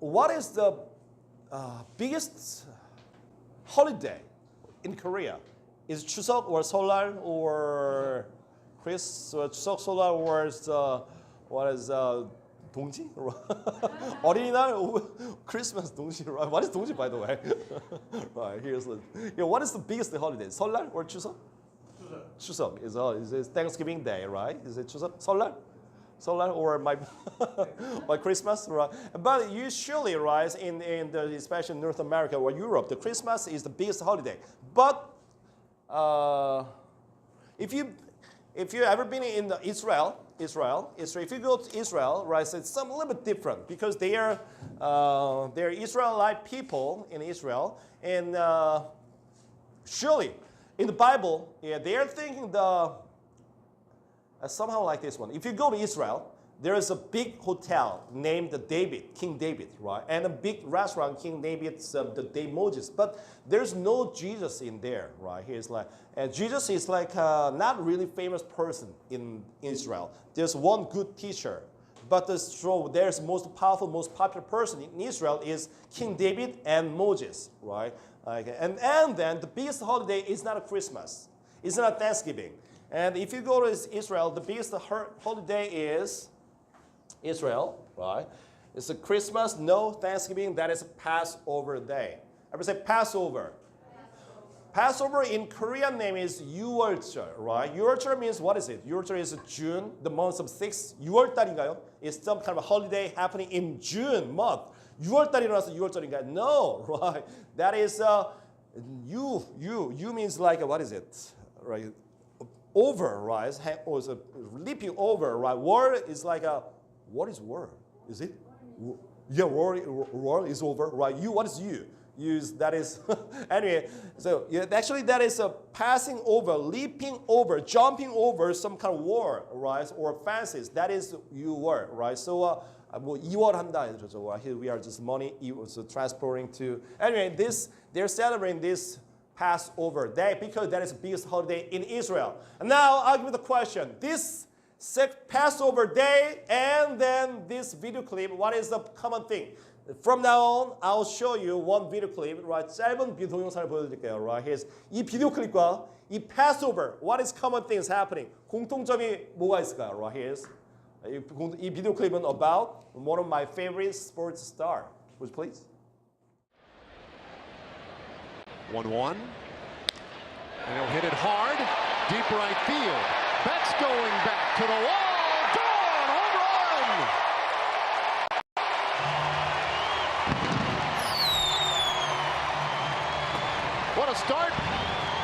what is the biggest holiday in Korea? Is Chuseok or Seollal or Chuseok, Seollal, or what is 동지? 어린이날, Christmas, 동지, right? What is 동지, by the way? Right, here's the, what is the biggest holiday? 설날 or 추석? 추석 is Thanksgiving Day, right? Is it 추석? 설날? 설날 or my my Christmas, right? But usually, right, in the especially North America or Europe, the Christmas is the biggest holiday. But if you ever been in Israel, if you go to Israel, right, so it's a little bit different because they're Israelite people in Israel, and surely in the Bible, they are thinking somehow like this one. If you go to Israel, there is a big hotel named King David, right? And a big restaurant, King David's the Moses. But there's no Jesus in there, right? He's like, and Jesus is like not really famous person in Israel. There's one good teacher, but there's most powerful, most popular person in Israel is King David and Moses, right? And then the biggest holiday is not a Christmas, it's not a Thanksgiving. And if you go to Israel, the biggest holiday is Israel, right? It's a Christmas, no Thanksgiving, that is a Passover day. Everybody say Passover. Passover in Korean name is 유월절, right? 유월절 means what is it? 유월절 is June, the month of 6. 6월달인가요? It's some kind of a holiday happening in June month. 6월달이라서 6월절인가요? No, right? That is you means like what is it? Right? Over, right? Or is leaping over, right? War is like what is war? Is it? Yeah, war is over, right? What is you? That is, anyway, so actually that is passing over, leaping over, jumping over some kind of war, right? Or fancies. That is you were, right? So, 뭐 2월 한다, here we are just money, so transporting to, anyway, they're celebrating this Passover day because that is the biggest holiday in Israel. And now I'll give you the question. This Passover day and then this video clip, what is the common thing? From now on, I'll show you one video clip, right? 짧은 비디오 동영상을 보여드릴게요, right? Here's 이 비디오 클립과 이 Passover, what is common things happening? 공통점이 뭐가 있을까요? Right? Here's 이 비디오 클립은 about one of my favorite sports star. Would you please? 1-1. And he'll hit it hard. Deep right field. Betts going back to the wall. Gone! Home run! What a start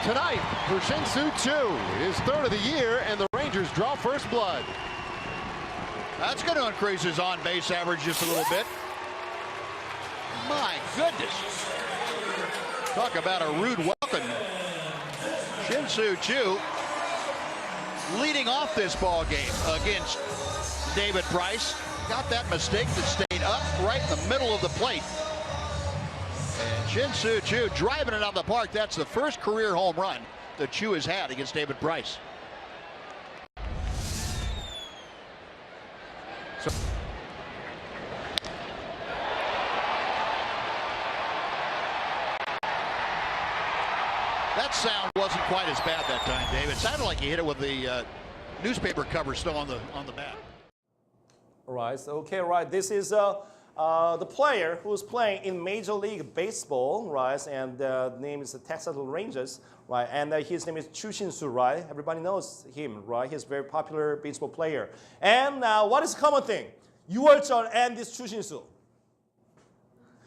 tonight for Shin-Soo Choo. His third of the year, and the Rangers draw first blood. That's going to increase his on-base average just a little bit. My goodness. Talk about a rude welcome. Shin-Soo Choo leading off this ball game against David Price. Got that mistake that stayed up right in the middle of the plate. And Shin-Soo Choo driving it out of the park. That's the first career home run that Choo has had against David Price. So that sound wasn't quite as bad that time, Dave. It sounded like he hit it with the newspaper cover still on the bat. Right. So, okay. Right. This is the player who's playing in Major League Baseball, right? And the name is the Texas Rangers, right? And his name is Choo Shin-Soo, right? Everybody knows him, right? He's a very popular baseball player. And what is the common thing? 6월절 and this Choo Shin-Soo.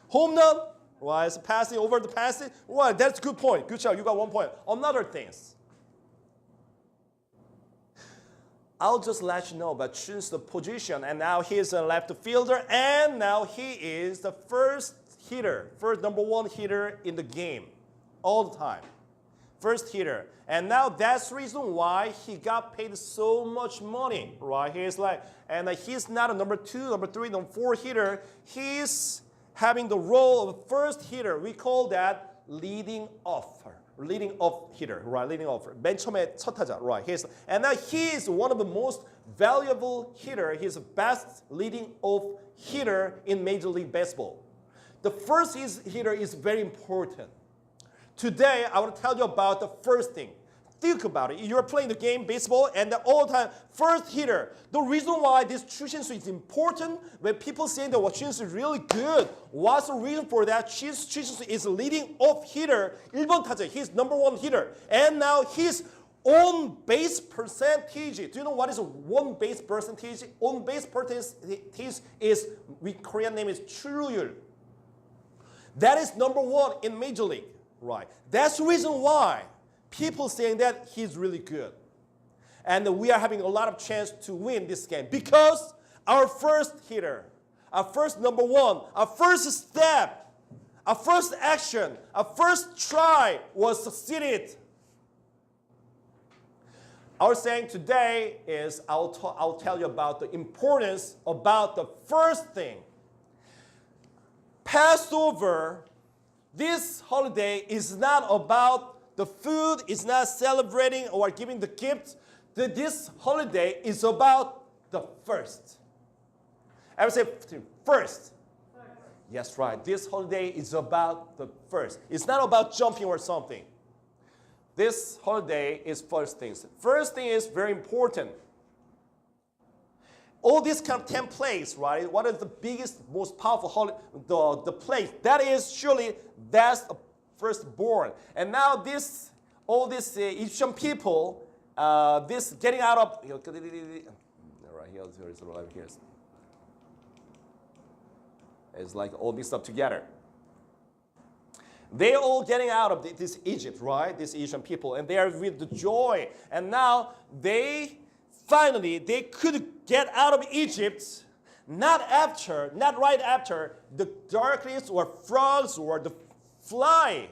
Home run. Right, it's passing over the passing. Right, that's a good point. Good job. You got 1 point. Another things. I'll just let you know about Chun's the position, and now he's a left fielder, and now he is the first number one hitter in the game, all the time. First hitter, and now that's the reason why he got paid so much money. Right, he's like, and he's not a number 2, number 3, number 4 hitter. He's having the role of a first hitter. We call that leading offer. leading off hitter, right? Leading off. 맨 처음에 첫 타자, right? And now he is one of the most valuable hitter. He's the best leading off hitter in Major League Baseball. The first hitter is very important. Today, I want to tell you about the first thing. Think about it. You're playing the game, baseball, and the all-time first hitter. The reason why this 추신수 is important, when people saying that 추신수 is really good, what's the reason for that? 추신수 is leading off hitter, 1번 타자. He's number one hitter. And now his on base percentage. Do you know what is on base percentage? On base percentage is, Korean name is 출루율. That is number one in Major League. Right. That's the reason why people saying that he's really good. And we are having a lot of chance to win this game because our first hitter, our first number one, our first step, our first action, our first try was succeeded. Our saying today is I'll tell you about the importance about the first thing. Passover, this holiday is not about the food, it's not celebrating or giving the gift. This holiday is about the first. Everyone say first. Yes, right. This holiday is about the first. It's not about jumping or something. This holiday is first things. First thing is very important. All these kind of 10 plays, right? What is the biggest, most powerful holiday? The place that is surely that's firstborn. And now all these Egyptian people, this getting out of right here. It's like all this stuff together. They all getting out of this Egypt, right? These Egyptian people, and they are with the joy. And now finally they could get out of Egypt, not right after the darkness or frogs or the fly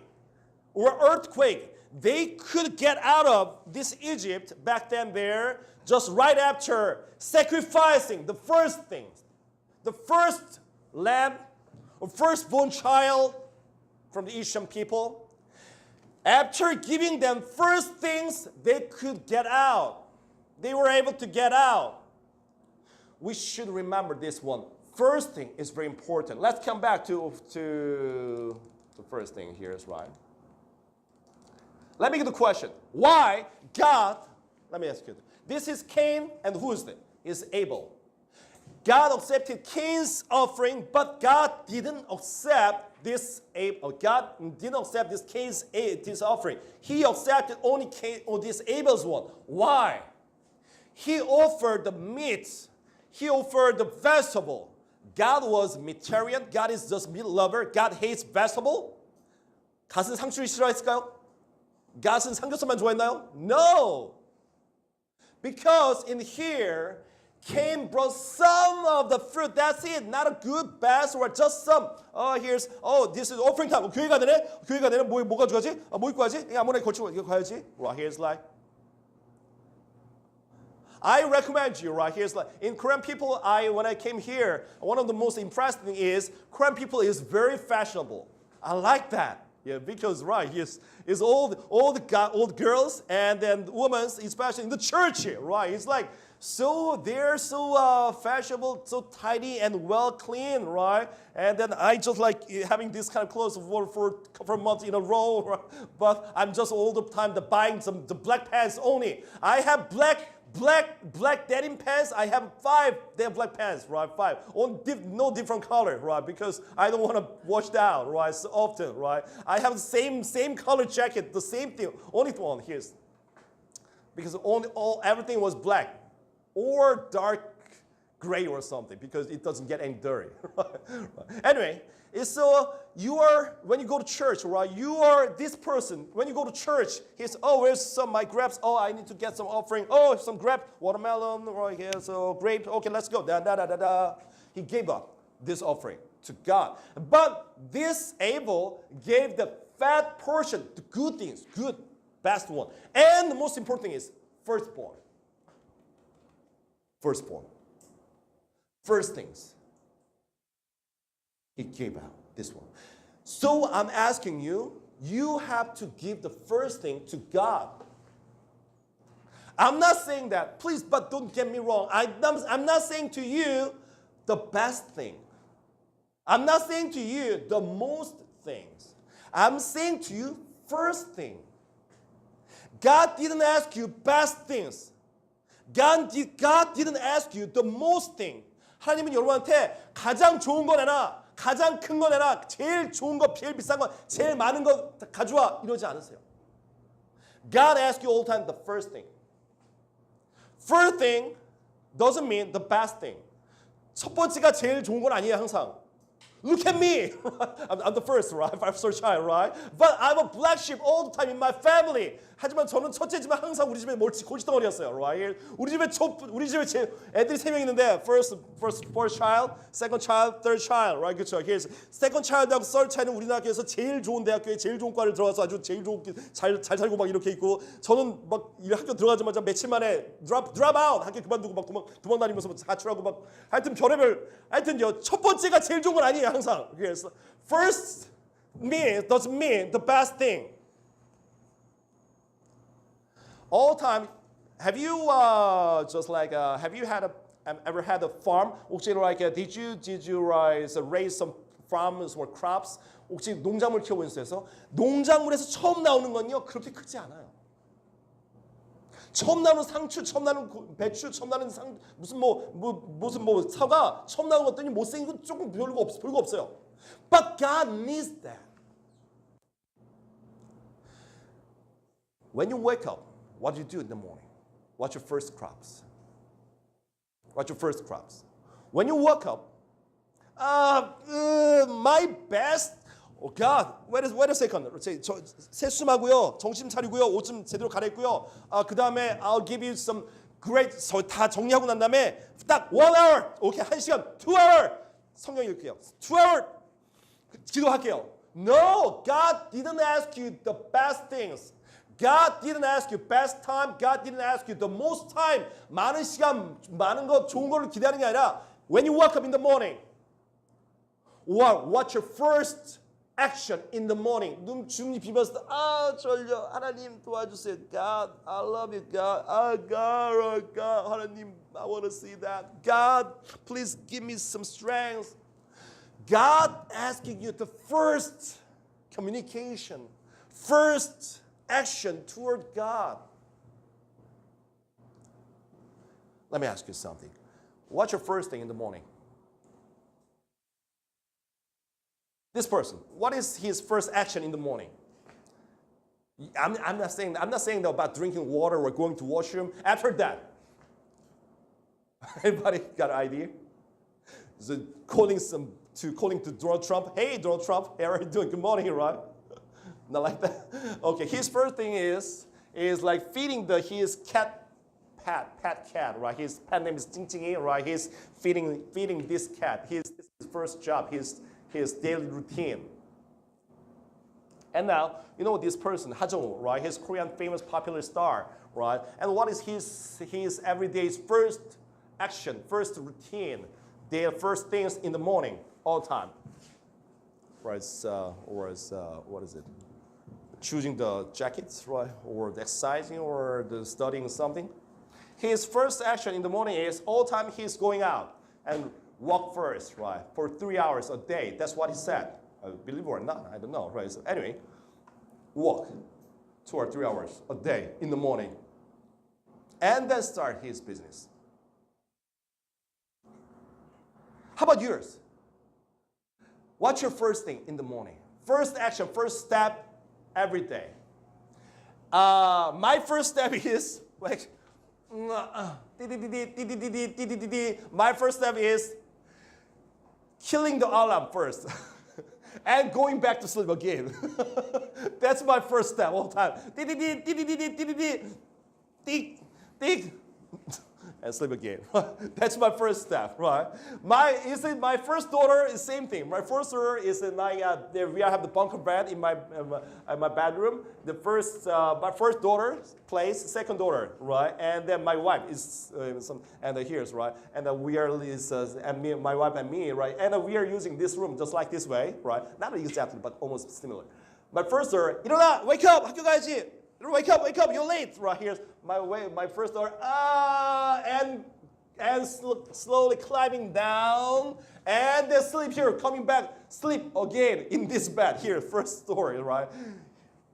or earthquake. They could get out of this Egypt back then there just right after sacrificing the first things, the first lamb or firstborn child from the Egyptian people. After giving them first things, they could get out. They were able to get out. We should remember this one. First thing is very important. Let's come back to the first thing here is right. Let me get the question. Why God, let me ask you. This is Cain, and who is it? It's Abel. God accepted Cain's offering, but God didn't accept this Abel. God didn't accept this offering. He accepted only Cain or this Abel's one. Why? He offered the meat. He offered the vegetable. God was meatarian. God is just meat lover. God hates vegetable. 갓은 상추를 싫어했을까요? 갓은 삼겹살만 좋아했나요? No. Because in here, Cain brought some of the fruit. That's it. Not a good best or just some. This is offering time. 교회 가야 되네? 교회 가야 되네? 뭐 가져가지? 뭐 입고 가지? 아무나 걸치고 이거 가야지. Right, here's like. I recommend you, right? Here's like, in Korean people, when I came here, one of the most impressive thing is Korean people is very fashionable. I like that. Yeah, because right, it's all the girls and then women, especially in the church here, right? It's like they're so fashionable, so tidy and well clean, right? And then I just like having this kind of clothes for months in a row, right? But I'm just all the time buying the black pants only. I have black denim pants. I have 5 black pants, right? 5. No different color, right? Because I don't want to wash down, right? So often, right? I have the same color jacket, the same thing. Only one here's because everything was black or dark gray or something because it doesn't get any dirty. Anyway, so when you go to church, right? You are this person. When you go to church, where's some my grapes? I need to get some offering. Some grape, watermelon, right here. So grape. Okay, let's go. He gave up this offering to God. But this Abel gave the fat portion, the good things, best one. And the most important thing is firstborn. First things. He gave out this one. So I'm asking you, you have to give the first thing to God. I'm not saying that, please, but don't get me wrong. I'm not saying to you the best thing. I'm not saying to you the most things. I'm saying to you first thing. God didn't ask you best things. God didn't ask you the most thing. 하나님은 여러분한테 가장 좋은 거 내놔, 가장 큰 거 내놔, 제일 좋은 거, 제일 비싼 거, 제일 많은 거 가져와 이러지 않으세요. God asks you all the time the first thing. First thing doesn't mean the best thing. 첫 번째가 제일 좋은 건 아니에요, 항상. Look at me. I'm the first, right? I'm first child, right? But I'm a black sheep all the time in my family. 하지만 저는 첫째지만 항상 우리 집에 골칫덩어리였어요, right? 우리 집에 제 애들이 3명 있는데 first child, second child, third child, right? 그렇죠. Here's second child하고 third child은 우리 학교에서 제일 좋은 대학교에 제일 좋은 과를 들어가서 아주 제일 좋은 잘 살고 막 이렇게 있고 저는 막 학교 들어가자마자 며칠 만에 drop out 학교 그만두고 막 도망 다니면서 가출하고 막 하여튼 하여튼요 첫 번째가 제일 좋은 건 아니에요 항상. 그래서 first doesn't mean the best thing. All time, have you ever had a farm? 혹시 did you raise some farms or crops? 혹시 농작물 키워본 적 있어요? 농작물에서 처음 나오는 건요 그렇게 크지 않아요. 처음 나오는 상추, 처음 나오는 배추, 처음 나오는 무슨 사과, 처음 나오는 것들이 못생긴 건 조금 별거 없어요. But God needs that. When you wake up. What do you do in the morning? What's your first crops? When you wake up, my best. Oh God, wait a second. 저 세수 좀 하고요, 정신 차리고요, 옷 좀 제대로 갈아입고요. 그 다음에 I'll give you some great. 다 정리하고 난 다음에 딱 1 hour, 오케이 1시간, 2 hour 성경 읽을게요. 2 hour 기도할게요. No, God didn't ask you the best things. God didn't ask you best time. God didn't ask you the most time. 많은 시간, 많은 거, 좋은 거를 기대하는 게 아니라 when you wake up in the morning, or what's your first action in the morning? 눈 주님 비면서 졸려. 하나님 도와주세요. God, I love you, God. God, 하나님, I want to see that. God, please give me some strength. God asking you the first communication, first action toward God. Let me ask you something. What's your first thing in the morning? This person, what is his first action in the morning? I'm not saying about drinking water or going to washroom. After that, anybody got an idea? Is it calling to Donald Trump? Hey, Donald Trump, how are you doing? Good morning, right? Not like that. Okay, his first thing is like feeding his pet cat, right? His pet name is Jing, right? He's feeding this cat. His first job, his daily routine. And now, you know this person, Hajong, right? He's Korean famous popular star, right? And what is his everyday's first action, first routine, their first things in the morning, all the time? Right? What is it? Choosing the jackets, right? Or the exercising or the studying something. His first action in the morning is all the time he's going out and walk first, right? For 3 hours a day. That's what he said. Believe it or not, I don't know, right? So anyway, walk 2 or 3 hours a day in the morning. And then start his business. How about yours? What's your first thing in the morning? First action, first step every day. My first step is like, my first step is killing the alarm first and going back to sleep again. That's my first step all the time. And sleep again. That's my first step, right? My first daughter is same thing. My first daughter is in we have the bunker bed in my bedroom. My first daughter plays second daughter, right? And then my wife is here's right. And we are my wife and me, right? And we are using this room just like this way, right? Not exactly, but almost similar. My first daughter, 일어나, wake up, 학교 가야지. Wake up, you're late. Right, here's my first daughter, and slowly climbing down, and then sleep here, coming back, sleep again in this bed here, first story, right?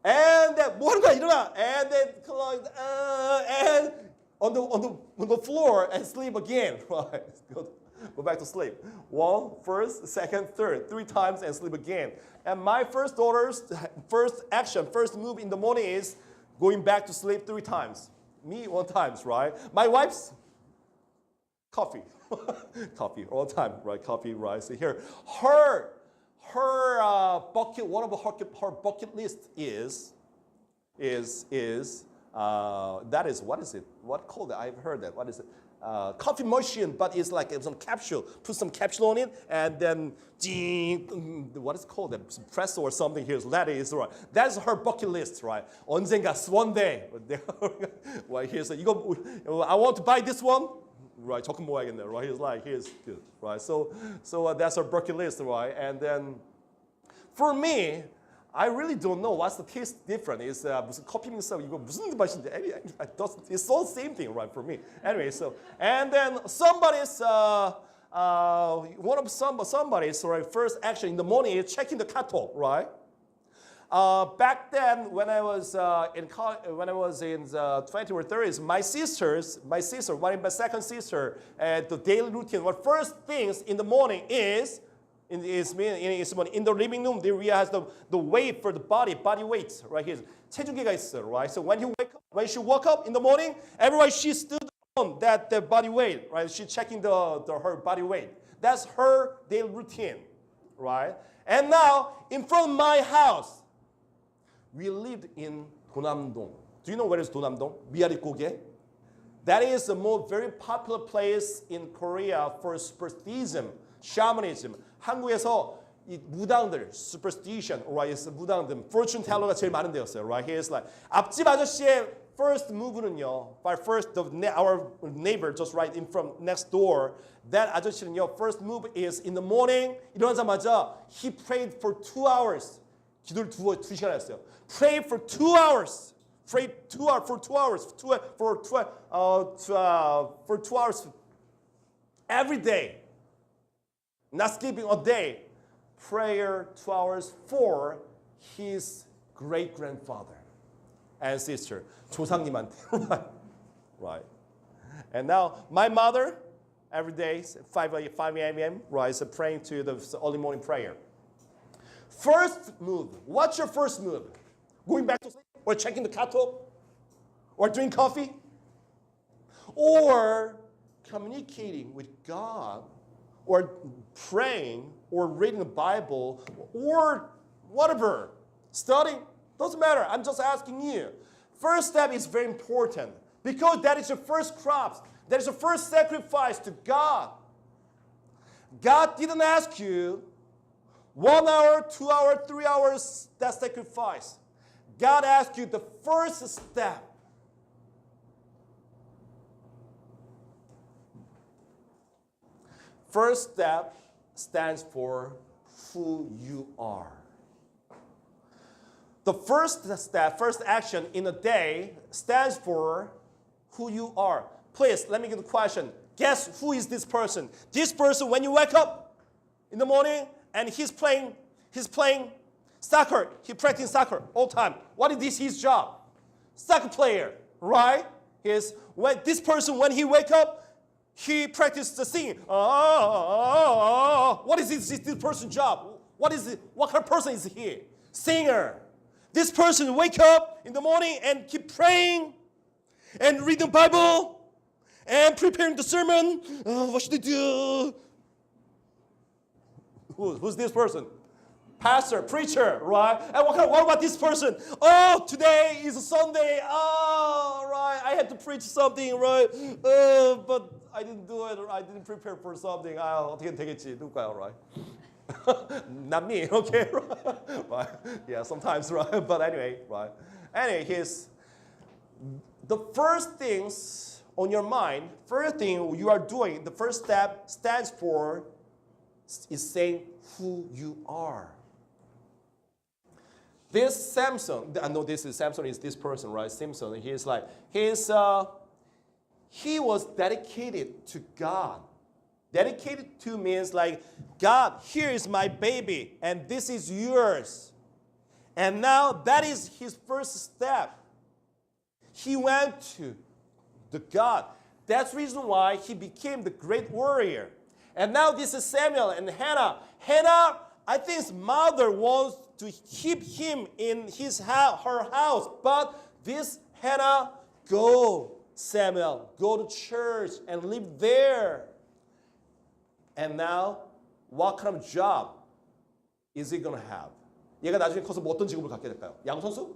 And then 뭐 하는 거야, 일어나, and then and on the floor and sleep again, right? Go back to sleep. One, first, second, third, 3 times and sleep again. And my first daughter's first move in the morning is going back to sleep 3 times. Me 1 time, right? My wife's coffee. Coffee all the time, right? Coffee, right? So here, her bucket, one of her bucket list is that is, what is it? What called it? I've heard that. What is it? Coffee machine, but it's like some capsule. Put some capsule on it, and then what is it called? Espresso or something here. So that is right. That's her bucket list, right? 언젠가 one day. Right here's I want to buy this one. Right, 조금 모아야겠네. Right, here's good. Right, so that's her bucket list, right? And then for me, I really don't know what's the taste different. It's 무슨 커피 믹서 이거 무슨 맛인지 it's all the same thing, right? For me. Anyway, so and then somebody's right, first action in the morning is checking the kato, right? Back then, when I was in 20s or 30s, my sister, my second sister, the daily routine. What first things in the morning is in the living room, there has the weight for the body weight right here. 체중계가 있어, right? So when she woke up in the morning, everybody she stood on that the body weight, right? She's checking her body weight. That's her daily routine, right? And now in front of my house, we lived in 도남동. Do you know where is 도남동? 미아리고개. That is the most very popular place in Korea for superstition, shamanism. 한국에서 이 무당들, superstition, right? 무당들, fortune teller가 제일 많은 데였어요, right? Here's like 앞집 아저씨의 first move는요, by first our neighbor just right in from next door. That 아저씨는요, first move is in the morning. 일어나자마자 he prayed for 2 hours. 기도를 2시간 했어요. Pray for 2 hours. Pray for 2 hours every day. Not skipping a day. Prayer 2 hours for his great-grandfather and sister. 조상님한테. Right. And now my mother every day 5 a.m. right, is praying to the early morning prayer. First move. What's your first move? Going back to sleep? Or checking the kato? Or drinking coffee? Or communicating with God? Or praying? Or reading the Bible? Or whatever. Studying? Doesn't matter. I'm just asking you. First step is very important. Because that is your first crops. That is your first sacrifice to God. God didn't ask you 1 hour, 2 hours, 3 hours, that sacrifice. God asked you the first step. First step stands for who you are. The first step, first action in a day stands for who you are. Please, let me get the question. Guess who is this person? This person, when you wake up in the morning, and he's playing soccer. He practices soccer all the time. What is his job? Soccer player, right? This person, when he wake up, he practices the singing. What is this person's job? What kind of person is he? Singer. This person wake up in the morning and keep praying and reading the Bible and preparing the sermon. What should I do? Who's this person? Pastor, preacher, right? And what about this person? Oh, today is a Sunday. Oh, right. I had to preach something, right? But I didn't do it. I didn't prepare for something. 어떻게 되겠지? 누굴까요, right? Not me, okay? Right? Yeah, sometimes, right? But anyway, right? Anyway, the first things on your mind, first thing you are doing, the first step stands for is saying who you are. This Samson, I know this is Samson is this person, right? Simpson. He was dedicated to God. Dedicated to means like, God, here is my baby, and this is yours. And now that is his first step. He went to the God. That's the reason why he became the great warrior. And now this is Samuel and Hannah. Hannah, I think his mother wants to keep him in her house. But this Hannah, go, Samuel, go to church and live there. And now, what kind of job is he going to have? 얘가 나중에 커서 뭐 어떤 직업을 갖게 될까요? 양선수?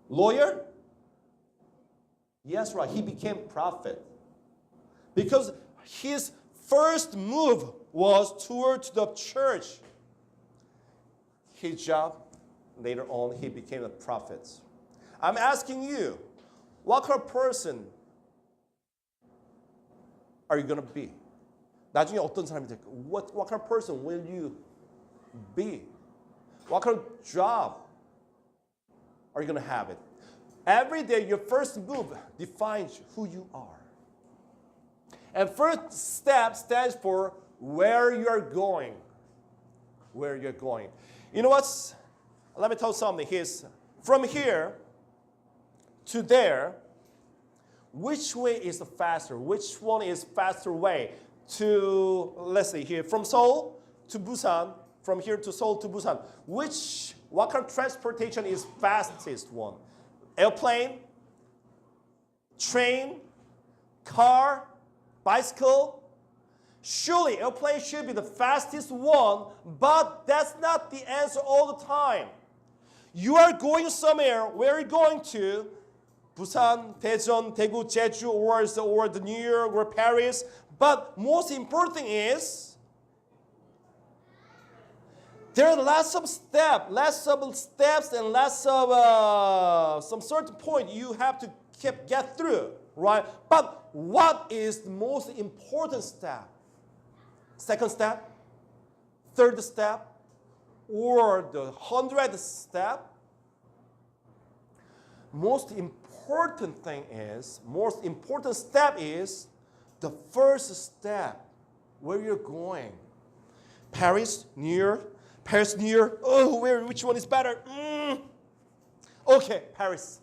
Lawyer? Yes, right. He became prophet. Because his first move was towards the church. His job, later on, he became a prophet. I'm asking you, what kind of person are you going to be? 나중에 어떤 사람이 될까? What kind of person will you be? What kind of job are you going to have it? Every day, your first move defines who you are. And first step stands for where you're going. Where you're going. You know what? Let me tell you something. From here to there, which way is the faster? Which one is faster way to, let's see here, from Seoul to Busan, from here to Seoul to Busan. What kind of transportation is fastest one? Airplane, train, car, bicycle? Surely airplane should be the fastest one, but that's not the answer all the time. You are going somewhere, where are you going to? Busan, Daejeon, Daegu, Jeju, or the New York or Paris. But most important thing is, there are lots of steps and lots of some certain point you have to get through, right? But what is the most important step? Second step, third step, or the 100th step? Most important step is the first step, where you're going. Paris, New York. Paris, New York. Oh, which one is better? Okay, Paris.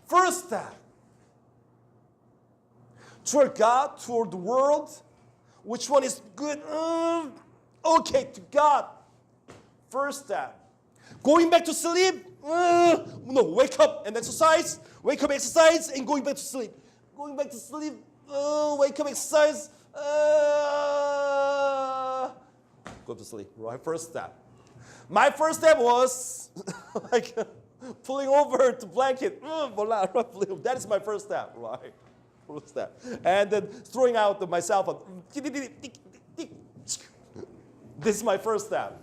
First step. Toward God, toward the world. Which one is good? Okay, to God. First step. Going back to sleep? No, wake up and exercise. Wake up, exercise, and going back to sleep. Going back to sleep. Wake up, exercise. Go to sleep, right? First step. My first step was like pulling over the blanket. That is my first step, right? First step. And then throwing out my cell phone. This is my first step.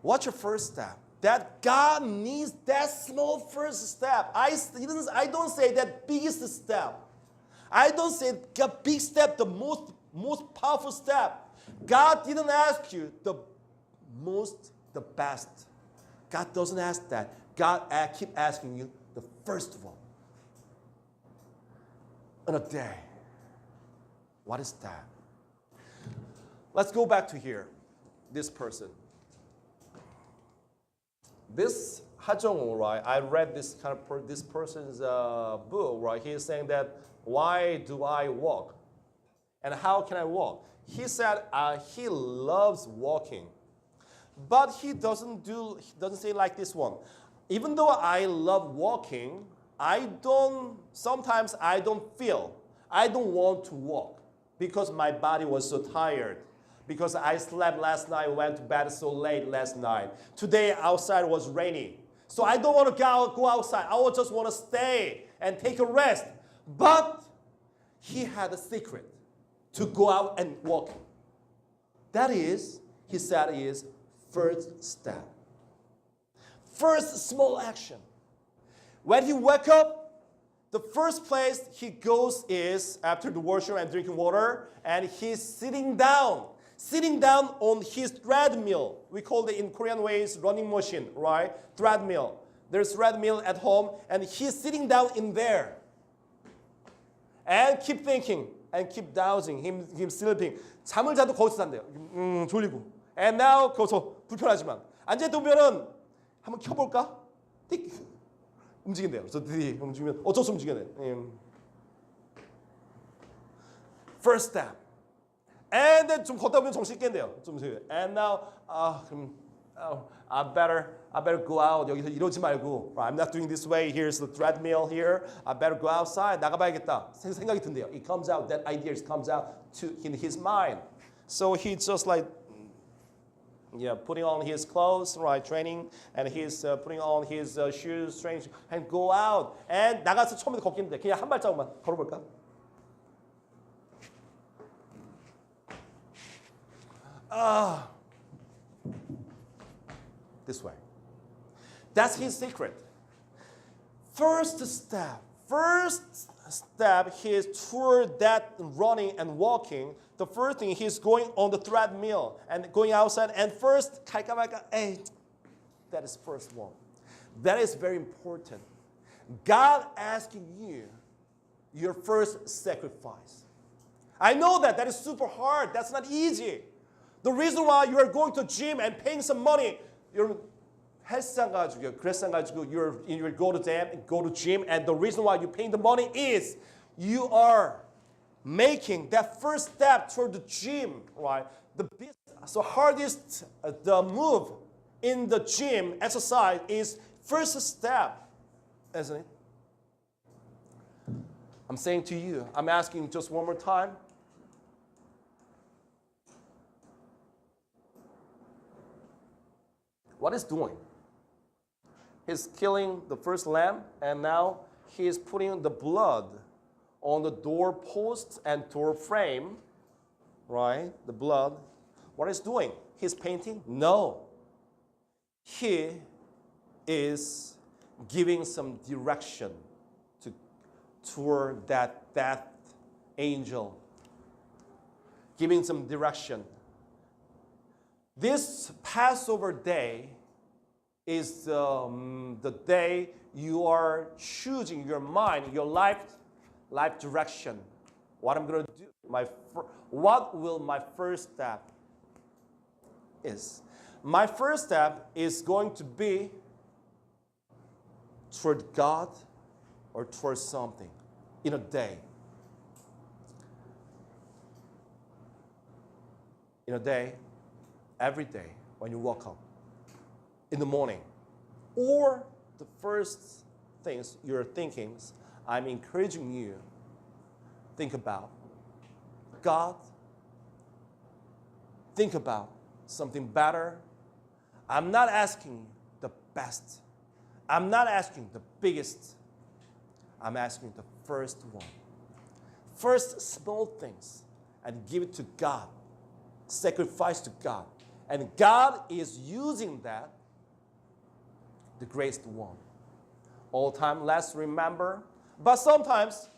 What's your first step? That God needs that small first step. I don't say that biggest step. I don't say that big step, the most powerful step. God didn't ask you the best. God doesn't ask that. God keep asking you the first one. In a day. What is that? Let's go back to here. This person. This Ha-Jung-woo, right? I read this this person's book, right? He is saying that, why do I walk? And how can I walk? He said he loves walking, but he doesn't say like this one. Even though I love walking, sometimes I don't want to walk because my body was so tired. Because I slept last night, went to bed so late last night. Today outside was rainy. So I don't want to go outside. I just want to stay and take a rest. But he had a secret to go out and walk. That is, he said, is first step. First small action. When he wake up, the first place he goes is after the worship and drinking water, and he's sitting down. sitting down on his treadmill. We call it in Korean ways running machine, right? Treadmill. There's treadmill at home, and he's sitting down in there. And keep thinking, and keep dowsing, him sleeping. 잠을 자도 거기서 잔대요. 졸리고. And now, 거기서 불편하지만. 앉아있으면은 한번 켜볼까? 띡. 움직인대요. 그래서 드디 움직이면 어쩔 수 움직여야 돼. First step. And then 좀 걷다 보면 정신 깬대요. 좀 And now, I better go out. 여기서 이러지 말고. I'm not doing this way. Here's the treadmill here. I better go outside. 나가봐야겠다. 생각이 든대요. It comes out. That idea comes out in his mind. So he's just like, putting on his clothes, right, training, and he's putting on his shoes, training, and go out. And 나가서 처음에 걷기인데 그냥 한 발자국만 걸어볼까? This way. That's his secret. First step he is toward that running and walking. The first thing, he's going on the treadmill and going outside. And first, that is first one. That is very important. God asking you your first sacrifice. I know that is super hard. That's not easy. The reason why you are going to gym and paying some money, you're 헬스장 가지고, 그래서 가지고 you go to gym, and the reason why you're paying the money is you are making that first step toward the gym, right? The hardest the move in the gym exercise is first step, isn't it? I'm saying to you, I'm asking just one more time. What is doing? He's killing the first lamb, and now he is putting the blood on the doorposts and door frame, right? The blood. What is doing? He's painting? No. He is giving some direction toward that death angel. Giving some direction. This Passover day is the day you are choosing your mind, your life direction. What I'm going to do, what will my first step is? My first step is going to be toward God or towards something in a day. In a day, every day when you wake up, in the morning, or the first things you're thinking, I'm encouraging you, think about God, think about something better. I'm not asking the best. I'm not asking the biggest. I'm asking the first one. First small things, and give it to God. Sacrifice to God. And God is using that, the greatest one. All time, let's remember. But sometimes,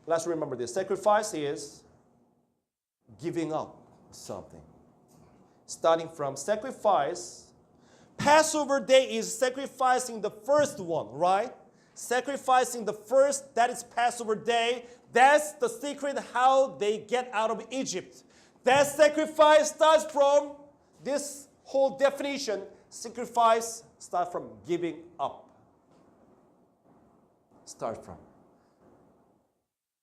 let's remember this. Sacrifice is giving up something. Starting from sacrifice, Passover day is sacrificing the first one, right? Sacrificing the first, that is Passover day. That's the secret how they get out of Egypt. That sacrifice starts from this whole definition. Sacrifice starts from giving up. Start from.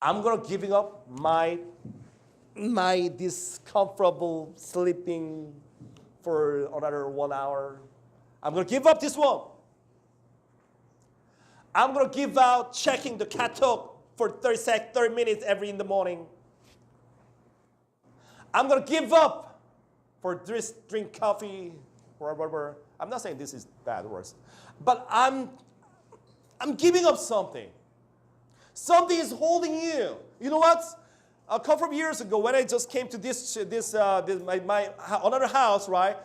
I'm going to giving up my discomfortable sleeping for another 1 hour. I'm going to give up this one. I'm going to give out checking the catalog for 30 minutes every in the morning. I'm going to give up for drink coffee, whatever. I'm not saying this is bad words, but I'm giving up something. Something is holding you. You know what? A couple of years ago, when I just came to my another house, right?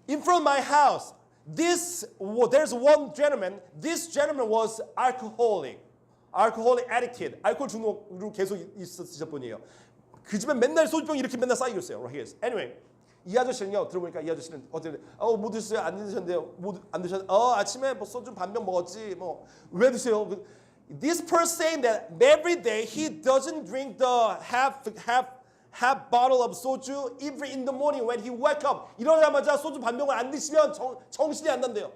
In front of my house, there's one gentleman. This gentleman was alcoholic addicted. 알코올 중독으로 계속 있었던 분이에요. 그 집에 맨날 소주병 이렇게 맨날 쌓이고 있어요. Right here. Anyway, 이 아저씨는요. 들어보니까 이 아저씨는 어떻게 뭐 드세요? 안 드셨는데요? 뭐 안 드셨? 아침에 뭐 소주 반병 먹었지. 뭐 왜 드세요? This person saying that every day he doesn't drink the half bottle of soju every in the morning when he wake up. 일어나자마자 소주 반병을 안 드시면 정신이 안 난대요.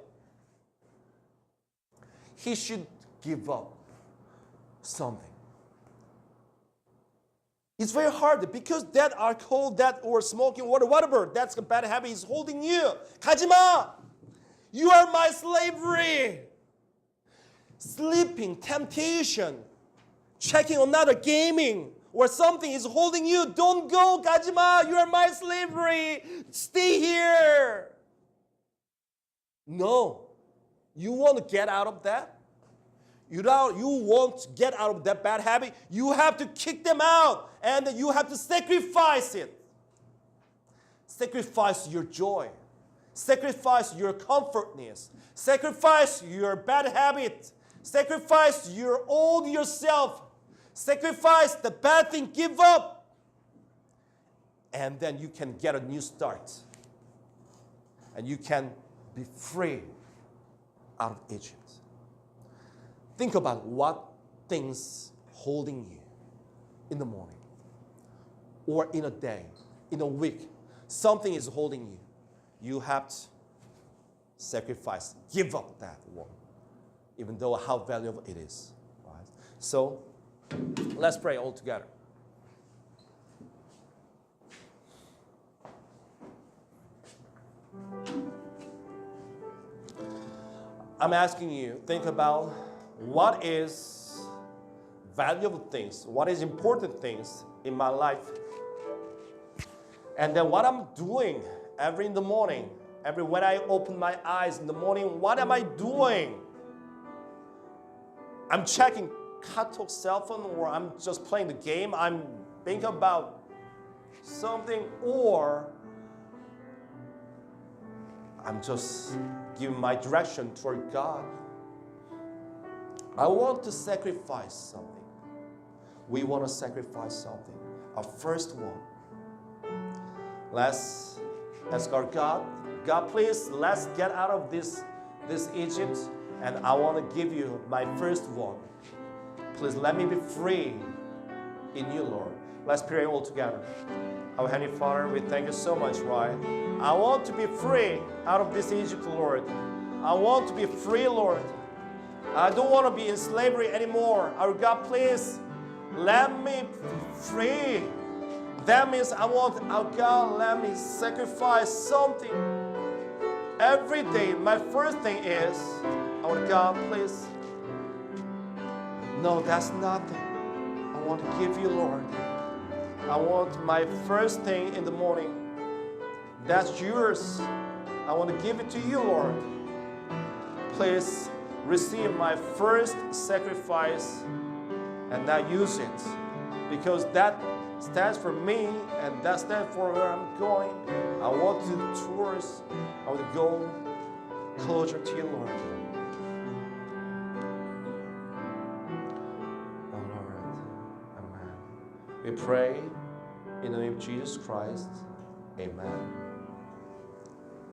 He should give up something. It's very hard because that alcohol, that or smoking, whatever, that's a bad habit is holding you. 가지마. You are my slavery. Sleeping, temptation, checking another gaming or something is holding you. Don't go, 가지마. You are my slavery. Stay here. No. You want to get out of that? You want to get out of that bad habit, you have to kick them out and you have to sacrifice it. Sacrifice your joy. Sacrifice your comfortness. Sacrifice your bad habit. Sacrifice your old yourself. Sacrifice the bad thing, give up. And then you can get a new start. And you can be free out of Egypt. Think about what things holding you in the morning or in a day, in a week. Something is holding you. You have to sacrifice, give up that one, even though how valuable it is. Right? So let's pray all together. I'm asking you, think about what is valuable things, what is important things in my life. And then what I'm doing every in the morning, when I open my eyes in the morning, what am I doing? I'm checking 카톡 cell phone or I'm just playing the game. I'm thinking about something or I'm just giving my direction toward God. I want to sacrifice something. We want to sacrifice something. Our first one. Let's ask our God. God, please, let's get out of this Egypt. And I want to give you my first one. Please let me be free in you, Lord. Let's pray all together. Our Heavenly Father, we thank you so much, right? I want to be free out of this Egypt, Lord. I want to be free, Lord. I don't want to be in slavery anymore. Our God, please let me free. That means I want, our God, let me sacrifice something. Every day, my first thing is, our God, please. No, that's nothing. I want to give you, Lord. I want my first thing in the morning. That's yours. I want to give it to you, Lord. Please receive my first sacrifice and now use it. Because that stands for me and that stands for where I'm going. I want to tours. I want to go closer to you, Lord. Oh, Lord. Amen. We pray in the name of Jesus Christ. Amen.